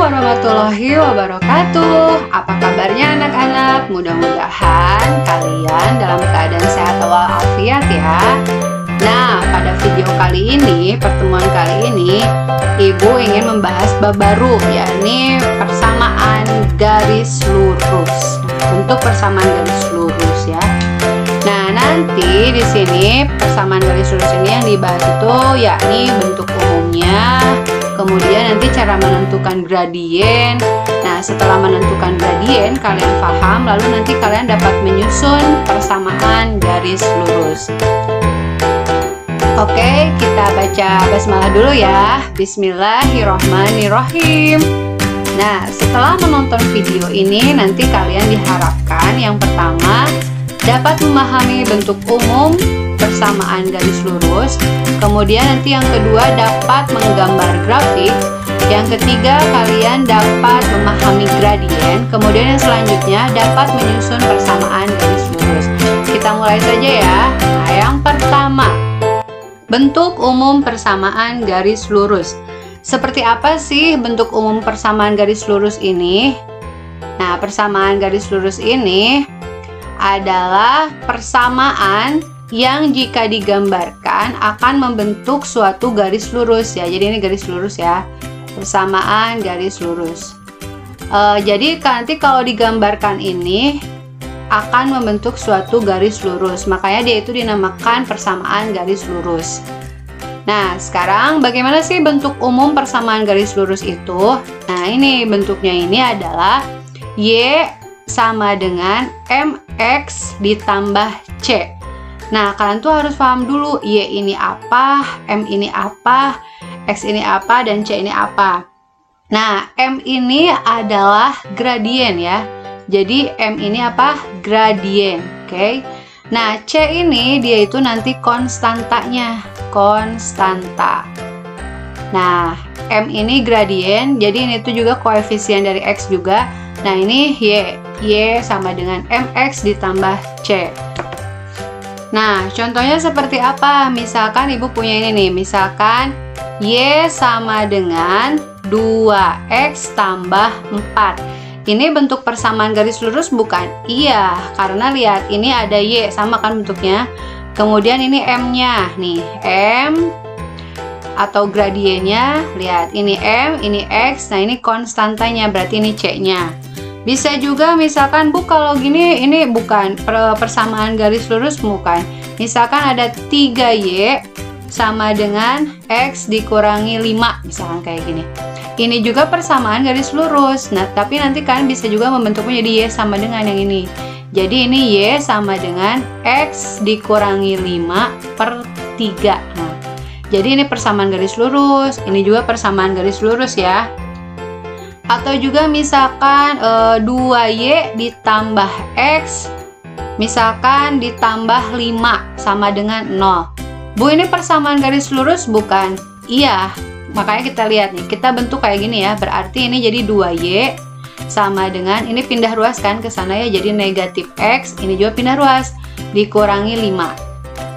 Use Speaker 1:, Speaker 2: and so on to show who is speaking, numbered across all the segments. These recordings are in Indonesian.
Speaker 1: warahmatullahi wabarakatuh. Apa kabarnya anak-anak? Mudah-mudahan kalian dalam keadaan sehat walafiat ya. Nah, pada video kali ini, pertemuan kali ini, Ibu ingin membahas bab baru, yakni persamaan garis lurus. Bentuk persamaan garis lurus ya. Nah, nanti di sini persamaan garis lurus ini yang dibahas itu yakni bentuk umumnya, kemudian nanti cara menentukan gradien. Nah, setelah menentukan gradien kalian paham, lalu nanti kalian dapat menyusun persamaan garis lurus. Oke, kita baca basmalah dulu ya. Bismillahirrohmanirrohim. Nah, setelah menonton video ini nanti kalian diharapkan yang pertama dapat memahami bentuk umum persamaan garis lurus, kemudian nanti yang kedua dapat menggambar grafik, yang ketiga kalian dapat memahami gradien, kemudian yang selanjutnya dapat menyusun persamaan garis lurus. Kita mulai saja ya. Nah, yang pertama, bentuk umum persamaan garis lurus. Seperti apa sih bentuk umum persamaan garis lurus ini? Nah, persamaan garis lurus ini adalah persamaan yang jika digambarkan akan membentuk suatu garis lurus ya. Jadi ini garis lurus ya, persamaan garis lurus. Jadi nanti kalau digambarkan ini akan membentuk suatu garis lurus, makanya dia itu dinamakan persamaan garis lurus. Nah, sekarang bagaimana sih bentuk umum persamaan garis lurus itu? Nah, ini bentuknya ini adalah Y sama dengan MX ditambah C. Nah, kalian tuh harus paham dulu Y ini apa, M ini apa, X ini apa, dan C ini apa. Nah, M ini adalah gradien ya. Jadi M ini apa? Gradien, oke? Nah, C ini dia itu nanti konstantanya, konstanta. Nah, M ini gradien, jadi ini tuh juga koefisien dari X juga. Nah, ini Y sama dengan MX ditambah C. Nah, contohnya seperti apa? Misalkan Ibu punya ini nih, misalkan Y sama dengan 2X tambah 4. Ini bentuk persamaan garis lurus bukan? Iya, karena lihat ini ada Y, sama kan bentuknya. Kemudian ini M-nya, nih M atau gradiennya, lihat ini M, ini X, nah ini konstantanya, berarti ini C-nya. Bisa juga misalkan Bu kalau gini ini bukan persamaan garis lurus, bukan. Misalkan ada 3Y sama dengan X dikurangi 5, misalkan kayak gini. Ini juga persamaan garis lurus. Nah, tapi nanti kalian bisa juga membentuknya jadi Y sama dengan yang ini. Jadi ini Y sama dengan X dikurangi 5/3. Nah, jadi ini persamaan garis lurus, ini juga persamaan garis lurus ya. Atau juga misalkan 2Y ditambah X misalkan ditambah 5 sama dengan 0. Bu, ini persamaan garis lurus bukan? Iya, makanya kita lihat nih, kita bentuk kayak gini ya. Berarti ini jadi 2Y sama dengan, ini pindah ruas kan ke sana ya, jadi negatif X, ini juga pindah ruas, dikurangi 5.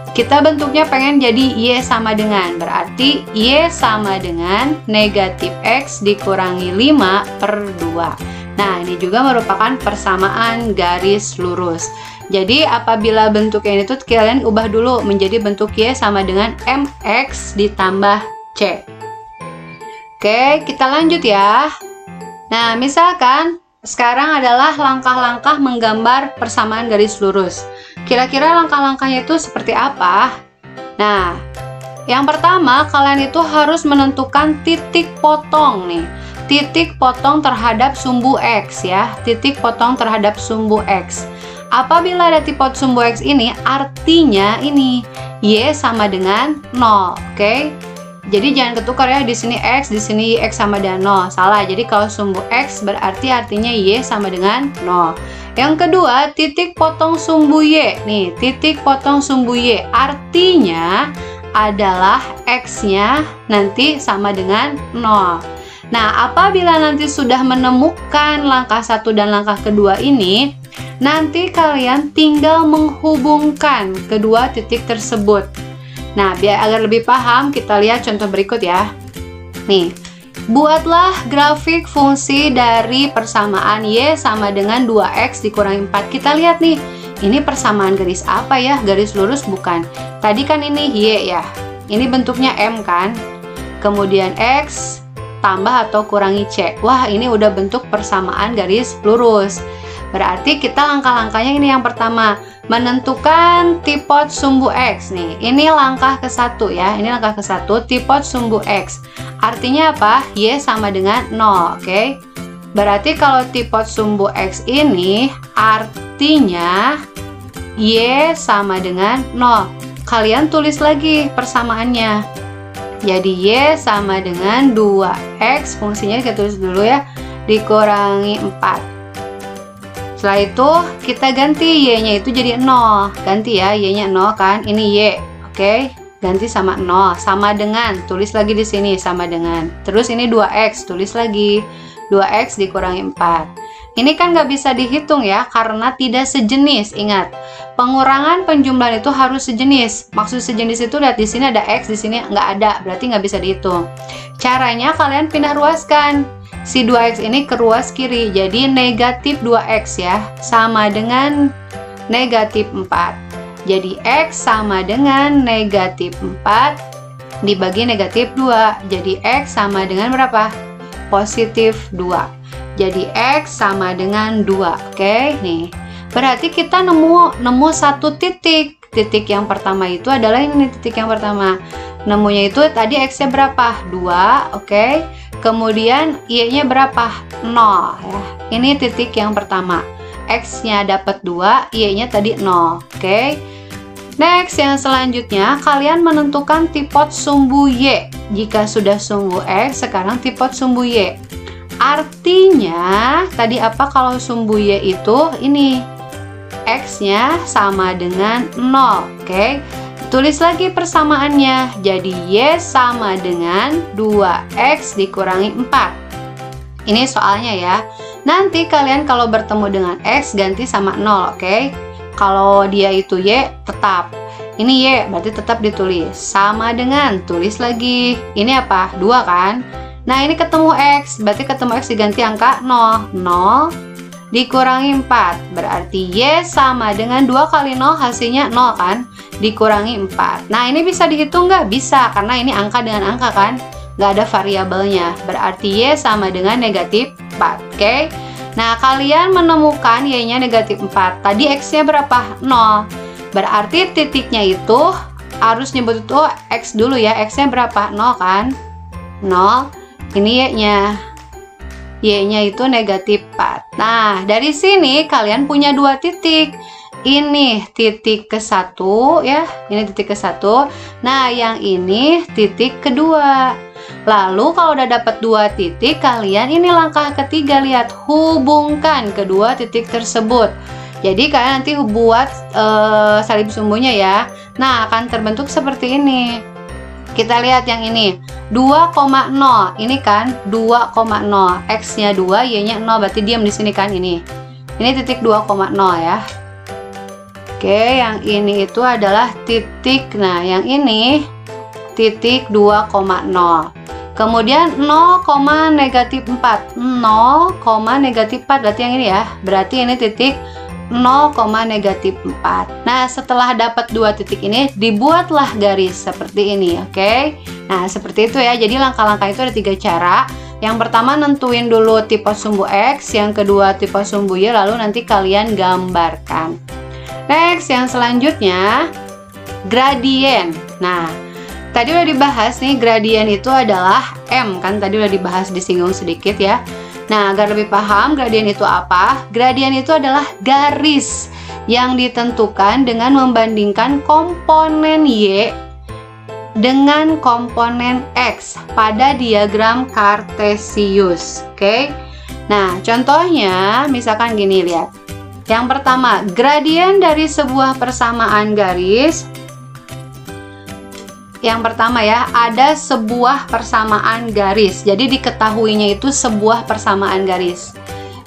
Speaker 1: Kita bentuknya pengen jadi Y sama dengan, berarti Y sama dengan negatif X dikurangi 5/2. Nah, ini juga merupakan persamaan garis lurus. Jadi apabila bentuknya itu kalian ubah dulu menjadi bentuk Y sama dengan MX ditambah C. Oke, kita lanjut ya. Nah, misalkan sekarang adalah langkah-langkah menggambar persamaan garis lurus. Kira-kira langkah-langkahnya itu seperti apa? Nah, yang pertama kalian itu harus menentukan titik potong nih. Titik potong terhadap sumbu X ya. Titik potong terhadap sumbu X. Apabila ada titik sumbu X ini, artinya ini Y sama dengan 0, oke? Jadi jangan ketukar ya, di sini X, di sini X sama dengan 0. Salah. Jadi kalau sumbu X berarti artinya Y sama dengan 0. Yang kedua, titik potong sumbu Y. Nih, titik potong sumbu Y artinya adalah X-nya nanti sama dengan 0. Nah, apabila nanti sudah menemukan langkah 1 dan langkah kedua ini, nanti kalian tinggal menghubungkan kedua titik tersebut. Nah, biar agar lebih paham, kita lihat contoh berikut ya. Nih, Buatlah grafik fungsi dari persamaan Y sama dengan 2X dikurangi 4. Kita lihat nih, ini persamaan garis apa ya? Garis lurus bukan. Tadi kan ini Y ya. Ini bentuknya M kan? Kemudian X tambah atau kurangi C. Wah, ini udah bentuk persamaan garis lurus. Berarti kita langkah-langkahnya ini yang pertama, menentukan tipot sumbu X nih. Ini langkah ke-1 ya. Ini langkah ke-1, tipot sumbu X. Artinya apa? Y sama dengan 0, oke? Berarti kalau tipot sumbu X ini artinya Y sama dengan 0. Kalian tulis lagi persamaannya. Jadi Y sama dengan 2X, fungsinya kita tulis dulu ya, dikurangi 4. Setelah itu kita ganti Y-nya itu jadi 0. Ganti ya, Y-nya 0 kan. Ini Y. Oke, ganti sama 0. Sama dengan, tulis lagi di sini sama dengan. Terus ini 2X, tulis lagi. 2X dikurangi 4. Ini kan nggak bisa dihitung ya karena tidak sejenis. Ingat, pengurangan penjumlahan itu harus sejenis. Maksud sejenis itu lihat di sini ada X, di sini nggak ada, berarti nggak bisa dihitung. Caranya kalian pindah ruaskan si 2X ini ke ruas kiri, jadi negatif 2X ya, sama dengan negatif 4. Jadi X sama dengan negatif 4 dibagi negatif 2, jadi X sama dengan berapa? Positif 2. Jadi X sama dengan 2. Oke, nih. Berarti kita nemu satu titik. Titik yang pertama itu adalah ini, titik yang pertama. Nemunya itu tadi X-nya berapa? 2, oke. Kemudian Y-nya berapa? 0 ya. Ini titik yang pertama. X-nya dapat 2, Y-nya tadi 0, oke. Next, yang selanjutnya kalian menentukan tipot sumbu Y. Jika sudah sumbu X, sekarang tipot sumbu Y. Artinya tadi apa kalau sumbu Y itu ini X-nya sama dengan 0, oke. Tulis lagi persamaannya. Jadi Y sama dengan 2X dikurangi 4. Ini soalnya ya. Nanti kalian kalau bertemu dengan X ganti sama 0, oke. Kalau dia itu Y tetap. Ini Y berarti tetap ditulis. Sama dengan, tulis lagi. Ini apa? 2 kan? Nah, ini ketemu X, berarti ketemu X diganti angka 0. 0 dikurangi 4, berarti Y sama dengan 2 kali 0 hasilnya 0 kan? Dikurangi 4. Nah, ini bisa dihitung nggak? Bisa, karena ini angka dengan angka kan? Nggak ada variabelnya. Berarti Y sama dengan negatif 4, oke? Nah, kalian menemukan Y-nya negatif 4. Tadi X-nya berapa? 0. Berarti titiknya itu harus nyebut itu X dulu ya. X-nya berapa? 0 kan? 0. Ini Y-nya. Y-nya itu negatif 4. Nah, dari sini kalian punya 2 titik. Ini titik ke-1 ya. Ini titik ke-1. Nah, yang ini titik kedua. Lalu kalau udah dapat 2 titik, kalian ini langkah ketiga, lihat, hubungkan kedua titik tersebut. Jadi kalian nanti buat salib sumbunya ya. Nah, akan terbentuk seperti ini. Kita lihat yang ini 2,0. Ini kan 2,0. X-nya 2, Y-nya 0, berarti diam di sini kan ini. Ini titik 2,0 ya. Oke, yang ini itu adalah titik. Nah, yang ini titik 2,0. Kemudian 0, negatif 4. 0, negatif 4 berarti yang ini ya. Berarti ini titik 0, negatif 4. Nah, setelah dapat 2 titik ini, dibuatlah garis seperti ini, oke? Nah, seperti itu ya. Jadi langkah-langkah itu ada 3 cara. Yang pertama nentuin dulu tipe sumbu X, yang kedua tipe sumbu Y, lalu nanti kalian gambarkan. Next, yang selanjutnya gradien. Nah, tadi udah dibahas nih, gradien itu adalah M kan, tadi udah dibahas, disinggung sedikit ya. Nah, agar lebih paham gradien itu apa? Gradien itu adalah garis yang ditentukan dengan membandingkan komponen Y dengan komponen X pada diagram Kartesius. Oke. Nah, contohnya misalkan gini, lihat. Yang pertama, gradien dari sebuah persamaan garis. Yang pertama ya, ada sebuah persamaan garis. Jadi diketahuinya itu sebuah persamaan garis.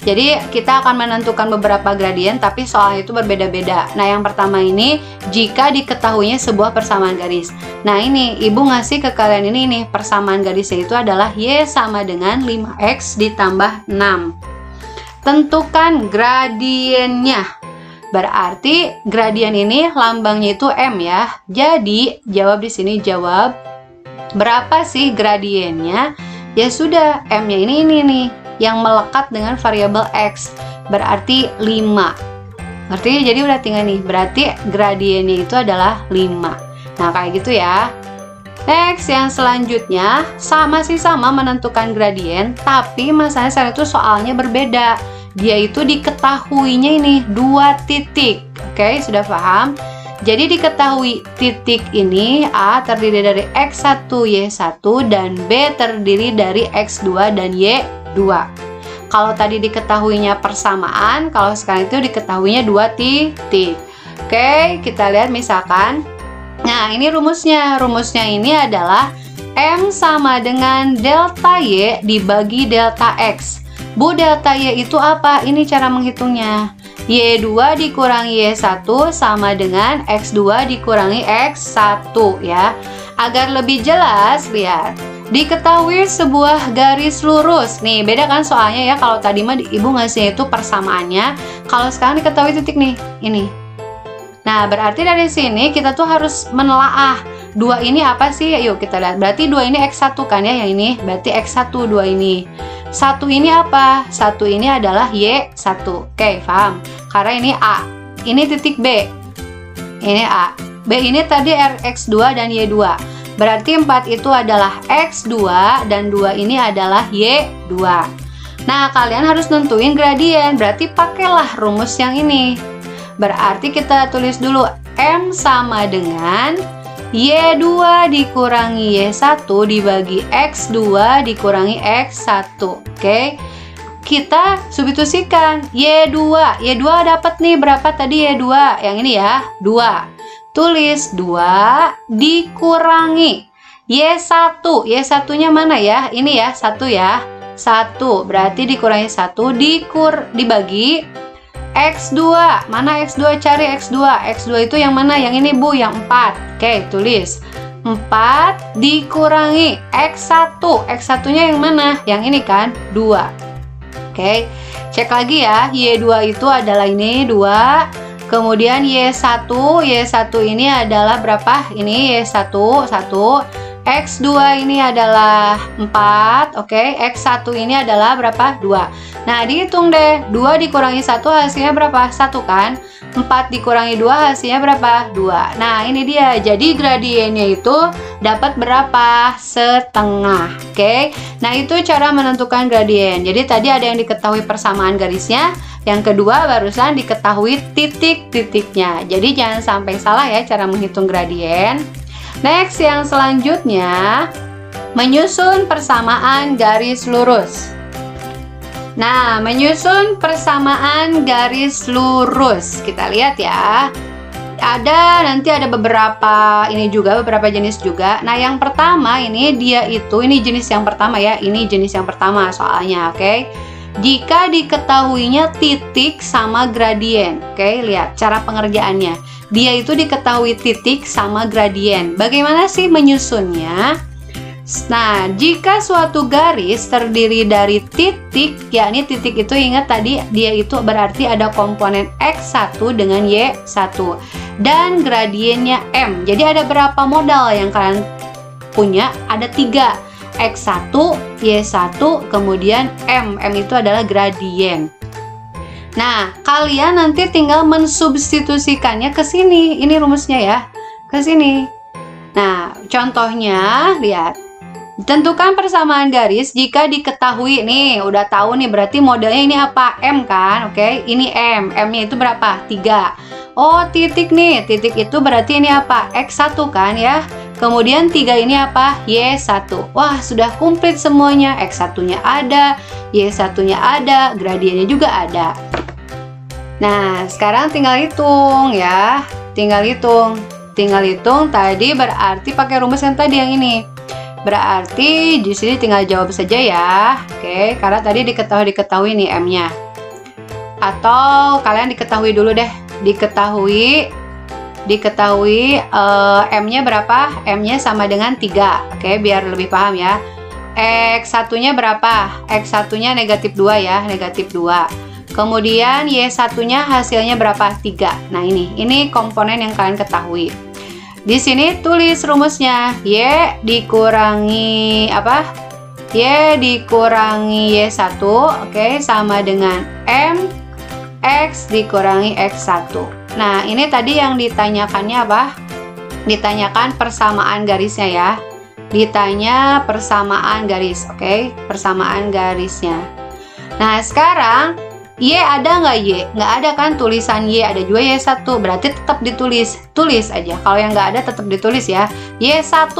Speaker 1: Jadi kita akan menentukan beberapa gradien, tapi soalnya itu berbeda-beda. Nah, yang pertama ini, jika diketahuinya sebuah persamaan garis. Nah, ini ibu ngasih ke kalian ini nih, persamaan garisnya itu adalah Y sama dengan 5X ditambah 6. Tentukan gradiennya. Berarti gradien ini lambangnya itu M ya. Jadi, jawab di sini, jawab berapa sih gradiennya? Ya sudah, M-nya ini nih yang melekat dengan variabel X, berarti 5. Ngerti? Jadi udah tinggal nih, berarti gradiennya itu adalah 5. Nah, kayak gitu ya. Next, yang selanjutnya masih sama menentukan gradien, tapi masalahnya sekarang itu soalnya berbeda. Dia itu diketahuinya ini 2 titik. Oke, sudah paham? Jadi diketahui titik ini A terdiri dari X1, Y1 dan B terdiri dari X2 dan Y2. Kalau tadi diketahuinya persamaan, kalau sekarang itu diketahuinya 2 titik. Oke, kita lihat misalkan. Nah, ini rumusnya. Rumusnya ini adalah M sama dengan delta Y dibagi delta X. Bu, delta Y itu apa? Ini cara menghitungnya. Y2 dikurangi Y1 sama dengan X2 dikurangi X1 ya. Agar lebih jelas, lihat. Diketahui sebuah garis lurus. Nih, beda kan soalnya ya. Kalau tadi mah ibu ngasih itu persamaannya. Kalau sekarang diketahui titik nih, ini. Nah, berarti dari sini kita tuh harus menelaah. 2 ini apa sih? Yuk kita lihat. Berarti 2 ini X1 kan ya, yang ini. Berarti X1 2 ini. 1 ini apa? 1 ini adalah Y1. Oke, paham? Karena ini A. Ini titik B. Ini A. B ini tadi X2 dan Y2. Berarti 4 itu adalah X2 dan 2 ini adalah Y2. Nah, kalian harus nentuin gradien. Berarti pakailah rumus yang ini. Berarti kita tulis dulu M sama dengan Y2 dikurangi Y1 dibagi X2 dikurangi X1. Oke. Kita substitusikan Y2. Y2 dapat nih berapa tadi Y2? Yang ini ya, 2. Tulis 2 dikurangi Y1. Y1-nya mana ya? Ini ya, 1 ya. 1. Berarti dikurangi 1 dibagi X2. Mana X2? Cari X2. X2 itu yang mana? Yang ini, Bu, yang 4. Oke, tulis 4 dikurangi X1. X1-nya yang mana? Yang ini kan, 2. Oke, cek lagi ya. Y2 itu adalah ini 2. Kemudian Y1 ini adalah berapa? Ini Y1 1. X2 ini adalah 4. Oke, X1 ini adalah berapa? 2. Nah, dihitung deh. 2 dikurangi 1 hasilnya berapa? 1 kan? 4 dikurangi 2 hasilnya berapa? 2. Nah, ini dia. Jadi gradiennya itu dapat berapa? Setengah. Oke. Nah, itu cara menentukan gradien. Jadi tadi ada yang diketahui persamaan garisnya. Yang kedua barusan diketahui titik-titiknya. Jadi jangan sampai salah ya cara menghitung gradien. Next, yang selanjutnya menyusun persamaan garis lurus. Nah, menyusun persamaan garis lurus. Kita lihat ya. Nanti ada beberapa beberapa jenis juga. Nah, yang pertama ini ini jenis yang pertama ya. Ini jenis yang pertama soalnya, oke. Jika diketahuinya titik sama gradien. Oke, lihat cara pengerjaannya. Dia itu diketahui titik sama gradien. Bagaimana sih menyusunnya? Nah, jika suatu garis terdiri dari titik, yakni titik itu ingat tadi dia itu berarti ada komponen X1 dengan Y1 dan gradiennya M. Jadi ada berapa modal yang kalian punya? Ada 3. X1, Y1, kemudian M. M itu adalah gradien. Nah, kalian nanti tinggal mensubstitusikannya ke sini. Ini rumusnya ya, ke sini. Nah, contohnya, lihat. Tentukan persamaan garis jika diketahui. Nih, udah tahu nih, berarti modelnya ini apa? M kan, oke? Ini M. M-nya itu berapa? 3. Oh, titik nih. Titik itu berarti ini apa? X1 kan ya? Kemudian 3 ini apa? Y1. Wah, sudah komplit semuanya. X1-nya ada, Y1-nya ada, gradiennya juga ada. Nah, sekarang tinggal hitung ya. Tinggal hitung tadi berarti pakai rumus yang tadi yang ini. Berarti di sini tinggal jawab saja ya. Oke, karena tadi diketahui nih M-nya. atau kalian diketahui dulu deh, diketahui M-nya berapa? M-nya sama dengan 3. Oke, biar lebih paham ya. X1-nya berapa? X1-nya negatif 2 ya, negatif 2. Kemudian Y1-nya hasilnya berapa? 3. Nah, ini komponen yang kalian ketahui. Di sini tulis rumusnya. Y dikurangi apa? Y dikurangi Y1, oke, sama dengan M X dikurangi X1. Nah, ini tadi yang ditanyakannya apa? Ditanyakan persamaan garisnya ya. Ditanya persamaan garis, oke? Persamaan garisnya. Nah, sekarang Y ada nggak Y? Nggak ada kan tulisan Y, ada juga Y1, berarti tetap ditulis. Tulis aja, kalau yang nggak ada tetap ditulis ya. Y1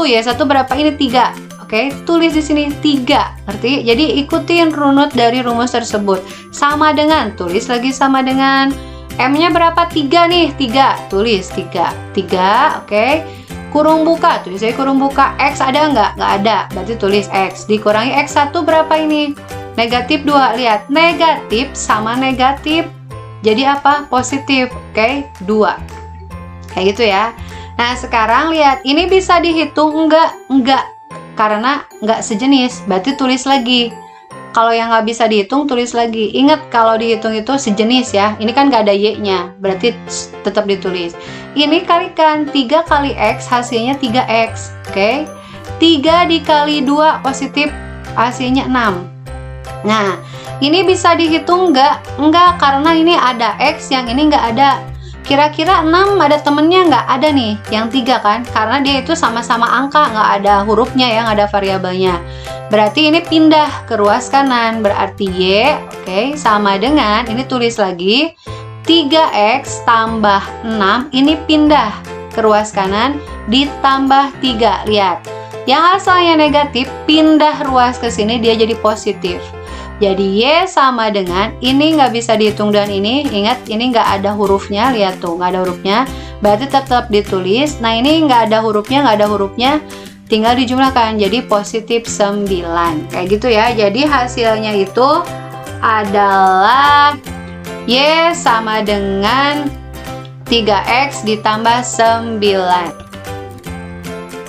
Speaker 1: berapa? Ini 3. Oke, tulis di sini 3. Ngerti? Jadi ikutin runut dari rumus tersebut. Sama dengan, tulis lagi sama dengan. M-nya berapa? 3 nih, 3. Tulis 3. 3, oke. Kurung buka, tulis aja kurung buka. X ada nggak? Nggak ada, berarti tulis X. Dikurangi X1 berapa ini? Negatif 2. Lihat, negatif sama negatif. Jadi apa? Positif, oke? 2. Kayak gitu ya. Nah, sekarang lihat, ini bisa dihitung enggak? Enggak. Karena nggak sejenis, berarti tulis lagi. Kalau yang nggak bisa dihitung, tulis lagi. Ingat, kalau dihitung itu sejenis ya. Ini kan nggak ada Y-nya, berarti tetap ditulis. Ini kalikan 3 kali X, hasilnya 3X. Oke? 3 dikali 2 positif, hasilnya 6. Nah, ini bisa dihitung nggak? Enggak, karena ini ada X, yang ini nggak ada. Kira-kira 6 ada temennya nggak? Ada nih, yang 3 kan? Karena dia itu sama-sama angka, nggak ada hurufnya yang ada variabelnya. Berarti ini pindah ke ruas kanan, berarti Y, oke, sama dengan, ini tulis lagi, 3X tambah 6, ini pindah ke ruas kanan, ditambah 3, lihat. Yang asalnya negatif, pindah ruas ke sini, dia jadi positif. Jadi Y sama dengan, ini nggak bisa dihitung dan ini, ingat ini nggak ada hurufnya, lihat tuh nggak ada hurufnya, berarti tetap ditulis. Nah, ini nggak ada hurufnya, tinggal dijumlahkan, jadi positif 9, kayak gitu ya. Jadi hasilnya itu adalah Y sama dengan 3X ditambah 9.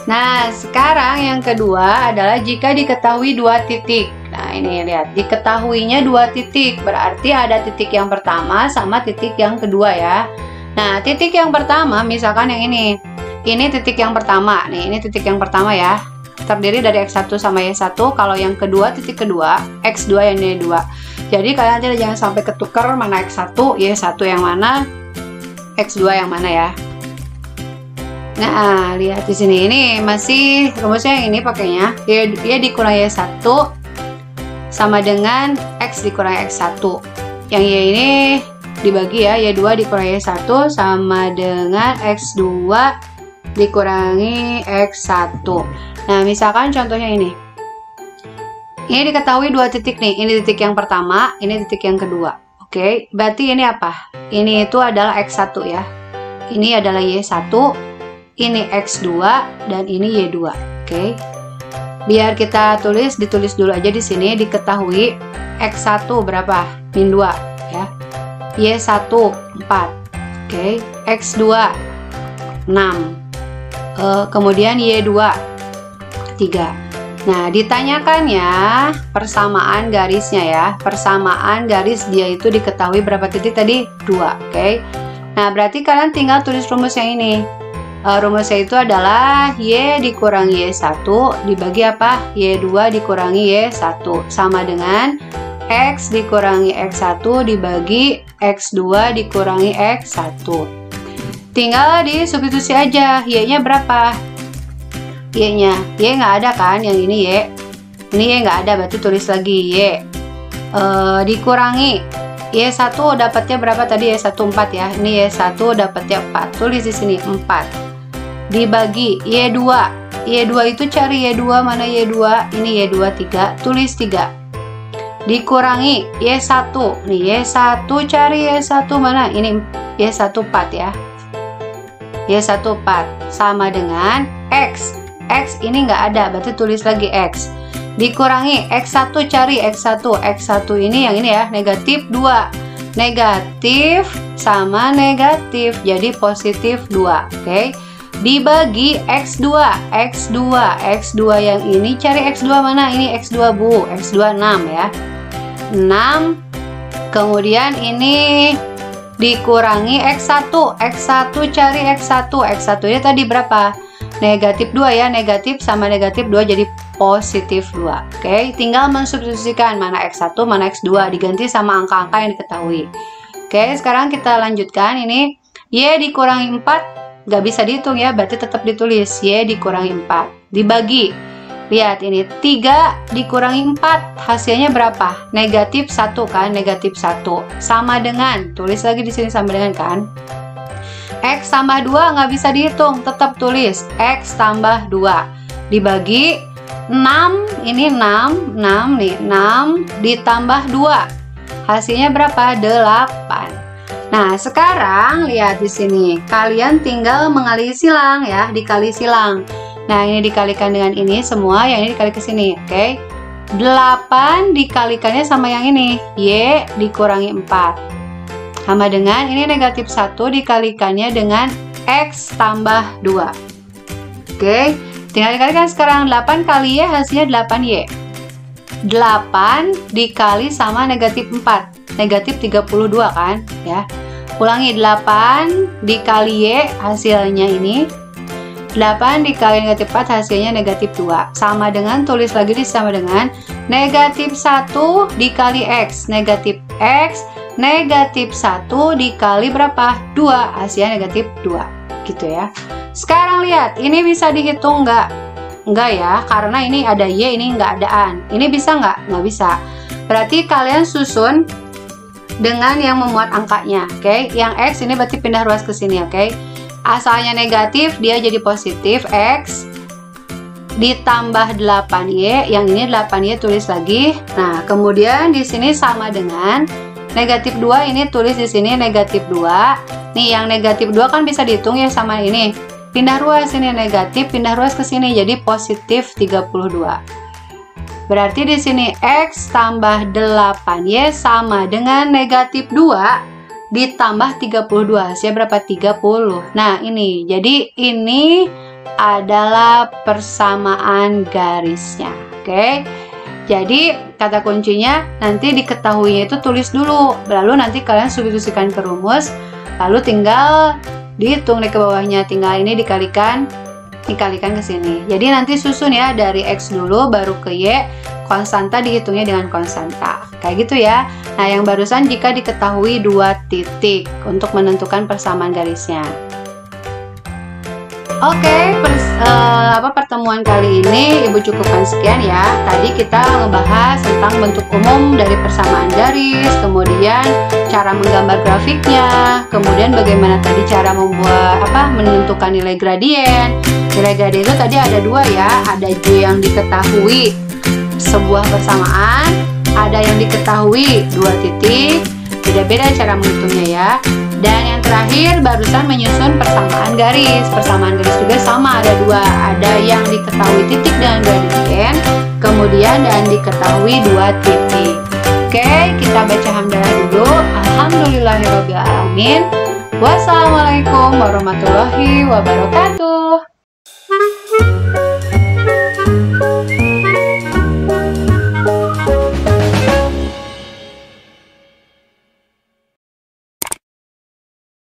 Speaker 1: Nah, sekarang yang kedua adalah jika diketahui 2 titik. Nah, ini lihat, diketahuinya 2 titik, berarti ada titik yang pertama sama titik yang kedua ya. Nah, titik yang pertama, misalkan yang ini titik yang pertama, nih ini titik yang pertama ya, terdiri dari X1 sama Y1. Kalau yang kedua, titik kedua, X2 yang ini 2. Jadi kalian jangan sampai ketukar mana X1, Y1 yang mana, X2 yang mana ya. Nah, lihat di sini, ini masih rumusnya yang ini pakainya, Y dikurangi Y1 sama dengan X dikurangi X1. Yang Y ini dibagi ya, Y2 dikurangi Y1 sama dengan X2 dikurangi X1. Nah, misalkan contohnya ini diketahui 2 titik nih, ini titik yang pertama, ini titik yang kedua. Oke, berarti ini apa? Ini itu adalah X1 ya, ini adalah Y1, ini X2, dan ini Y2. Oke, biar kita ditulis dulu aja di sini. Diketahui X1 berapa? -2 ya. Y1 4. Oke, X2 6. Kemudian Y2 3. Nah, ditanyakannya persamaan garisnya ya. Persamaan garis dia itu diketahui berapa titik tadi? 2. Oke. Nah, berarti kalian tinggal tulis rumus yang ini. Rumusnya itu adalah Y dikurangi Y1 dibagi apa? Y2 dikurangi Y1 sama dengan X dikurangi X1 dibagi X2 dikurangi X1. Tinggal disubstitusi aja. Y-nya berapa? Y-nya, Y nggak ada kan? Yang ini Y. Ini Y nggak ada, berarti tulis lagi Y. Dikurangi Y1 dapatnya berapa tadi? Y1 4 ya. Ini Y1 dapatnya 4. Tulis di sini 4. Dibagi Y2. Y2 itu cari Y2, mana Y2? Ini Y2 3. Tulis 3. Dikurangi Y1. Nih Y1, cari Y1 mana? Ini Y1 4 ya. Y1 4 sama dengan X. X ini nggak ada, berarti tulis lagi X. Dikurangi X1, cari X1. X1 ini yang ini ya, negatif 2. negatif sama negatif, jadi positif 2. Oke. Dibagi X2 yang ini, cari X2 mana? Ini X2 Bu, X2 6 ya, 6. Kemudian ini dikurangi X1 cari X1 ini tadi berapa? Negatif 2 ya, negatif sama negatif 2 jadi positif 2. Oke, tinggal mensubstitusikan mana X1 mana X2, diganti sama angka-angka yang diketahui. Oke, sekarang kita lanjutkan. Ini Y dikurangi 4 nggak bisa dihitung ya, berarti tetap ditulis Y dikurangi 4 dibagi, lihat ini 3 dikurangi 4 hasilnya berapa? Negatif 1 kan, negatif 1 sama dengan, tulis lagi di sini sama dengan kan, X tambah 2 nggak bisa dihitung, tetap tulis X tambah 2 dibagi 6, ini 6 nih, 6 ditambah 2 hasilnya berapa? 8. Nah, sekarang lihat di sini, kalian tinggal mengali silang ya, dikali silang. Nah, ini dikalikan dengan ini semua, yang ini dikali ke sini, oke? 8 dikalikannya sama yang ini, Y dikurangi 4. Sama dengan ini negatif 1 dikalikannya dengan X tambah 2. Oke, tinggal dikalikan sekarang 8 kali Y hasilnya 8Y. 8 dikali sama negatif 4, negatif 32 kan ya. Ulangi, 8 dikali Y hasilnya ini, 8 dikali negatif 4 hasilnya negatif 2, sama dengan, tulis lagi di sama dengan negatif 1 dikali X, negatif X negatif 1 dikali berapa? 2, hasilnya negatif 2 gitu ya. Sekarang lihat, ini bisa dihitung nggak? Enggak ya, karena ini ada Y, ini nggak adaan. Ini bisa nggak? Nggak bisa. Berarti kalian susun dengan yang memuat angkanya, oke? Yang X ini berarti pindah ruas ke sini, oke? Asalnya negatif, dia jadi positif, X ditambah 8Y, yang ini 8Y tulis lagi. Nah, kemudian di sini sama dengan negatif 2, ini tulis di sini negatif 2. Nih, yang negatif 2 kan bisa dihitung ya sama ini. Pindah ruas, ini negatif, pindah ruas ke sini jadi positif 32. Berarti di sini X tambah 8Y sama dengan negatif 2 ditambah 32. Hasilnya berapa? 30. Nah, ini. Jadi ini adalah persamaan garisnya. Oke. Jadi kata kuncinya nanti diketahuinya itu tulis dulu. Lalu nanti kalian substitusikan ke rumus. Lalu tinggal dihitung nih ke bawahnya. Tinggal ini dikalikan ke sini. Jadi nanti susun ya, dari X dulu baru ke Y, konstanta dihitungnya dengan konstanta. Kayak gitu ya. Nah, yang barusan jika diketahui 2 titik untuk menentukan persamaan garisnya. Oke, pertemuan kali ini Ibu cukupkan sekian ya. Tadi kita ngebahas tentang bentuk umum dari persamaan garis, kemudian cara menggambar grafiknya, kemudian bagaimana tadi cara membuat menentukan nilai gradien. Nilai gradien itu tadi ada 2 ya, ada J yang diketahui sebuah persamaan, ada yang diketahui 2 titik, beda-beda cara menghitungnya ya. Dan yang terakhir barusan menyusun persamaan garis. Persamaan garis juga sama, ada 2, ada yang diketahui titik dengan gradien, kemudian dan diketahui 2 titik. Oke, kita baca hamdalah dulu. Alhamdulillahirabbil alamin. Wassalamualaikum warahmatullahi wabarakatuh.